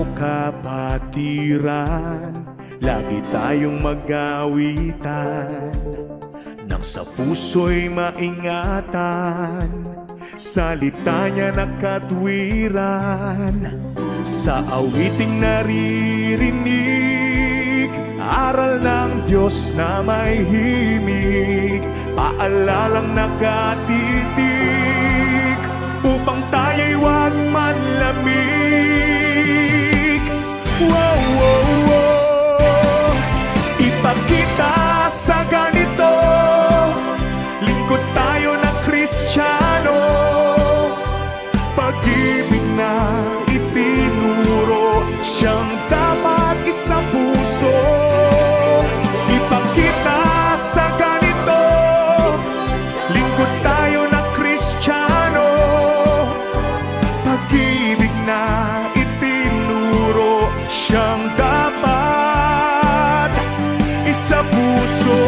araw kapatiran, lagi tayong mag-awitan, nang sa puso'y maingatan, salita niya na katwiran. Sa awiting naririnig, aral ng Diyos na may himig, paalalang nakatitig, upang tayo'y huwag manlamig. Wow, wow, wow. Ipakita sa ganito, lingkod tayo ng Kristiyano, pag-ibig na itinuro, siyang dapat isa puso. Ipakita sa ganito, lingkod tayo ng Kristiyano, pag-ibig na itinuro, siyang dapat isa puso.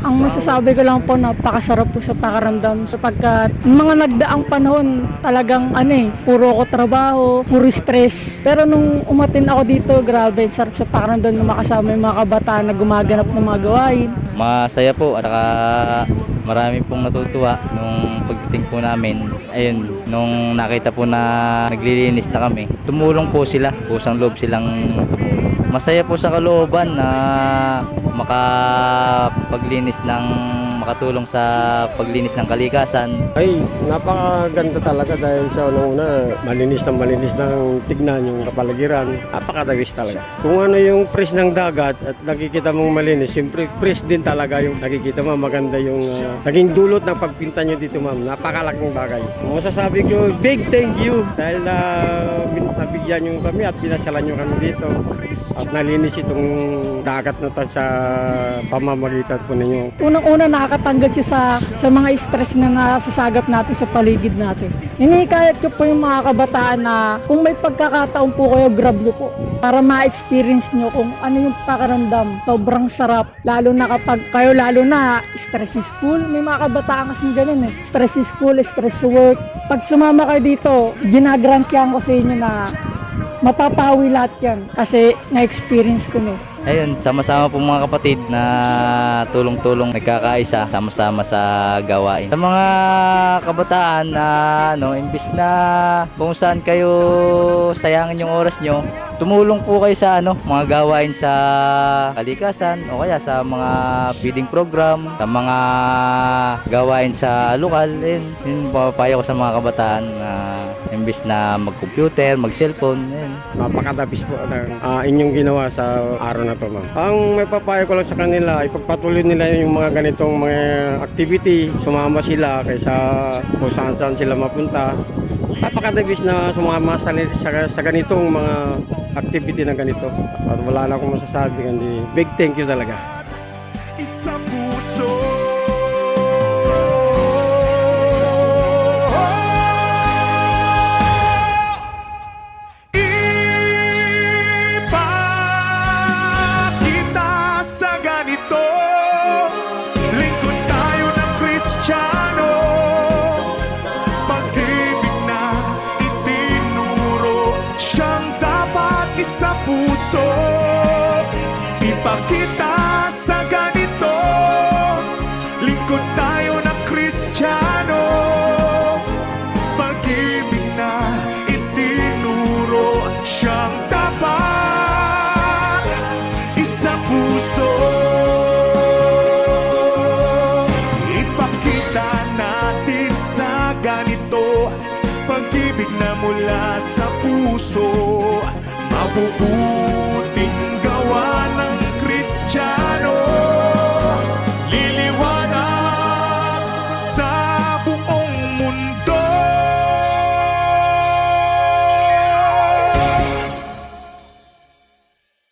Ang masasabi ko lang po, napakasarap po sa pakiramdam sapagkat mga nagdaang panahon talagang puro ko trabaho, puro stress. Pero nung umatin ako dito, grabe, sarap sa pakiramdam na makasama yung mga kabataan na gumaganap ng mga gawain. Masaya po at saka marami pong natutuwa nung pagdating po namin. Ayun, nung nakita po na naglilinis na kami, tumulong po sila, pusang loob silang tumulong. Masaya po sa kalooban na makatulong sa paglinis ng kalikasan. Ay, napakaganda talaga dahil sa unang-una, malinis ng tignan yung kapaligiran. Napakadagis talaga. Kung ano yung fresh ng dagat at nakikita mong malinis, siyempre fresh din talaga yung nakikita mo. Maganda yung naging dulot ng pagpinta nyo dito, ma'am. Napakalaking bagay. Masasabi ko, big thank you dahil nabigyan nyo kami at pinasyalan nyo kami dito. At nalinis itong dagat na sa pamamagitan po ninyo. Unang-una nakakatanggal siya sa mga stress na nasasagap natin sa paligid natin. Hinikayat ko po yung mga kabataan na kung may pagkakataon po kayo, grab nyo po para ma-experience nyo kung ano yung pakiramdam. Sobrang sarap. Lalo na kapag kayo stress sa school. May mga kabataan kasing ganun Stress sa school, stress sa work. Pag sumama kayo dito, ginagrantyan ko sa inyo na mapapawi lahat yan kasi na-experience ko Ayun, sama-sama po mga kapatid na tulong-tulong nagkakaisa, sama-sama sa gawain. Sa mga kabataan na imbis na kung saan kayo sayangin yung oras nyo, tumulong po kayo sa mga gawain sa kalikasan o kaya sa mga feeding program, sa mga gawain sa lokal. Yun papapayo ko sa mga kabataan na imbis na mag-computer, mag-cellphone. Napakadabis po ng inyong ginawa sa araw na to, ma'am. Ang may papayo ko lang sa kanila, ipagpatuloy nila yung mga ganitong mga activity. Sumama sila kaysa kung saan sila mapunta. Napakadabis na sumama sa ganitong mga activity na ganito. At wala na akong masasabi, kundi big thank you talaga. Isa puso. Sa puso, ipakita sa ganito, lingkod tayo ng Kristiyano, pag-ibig na itinuro, siyang dapat isa puso. Ipakita natin sa ganito, pag-ibig na mula sa puso, mabubuhay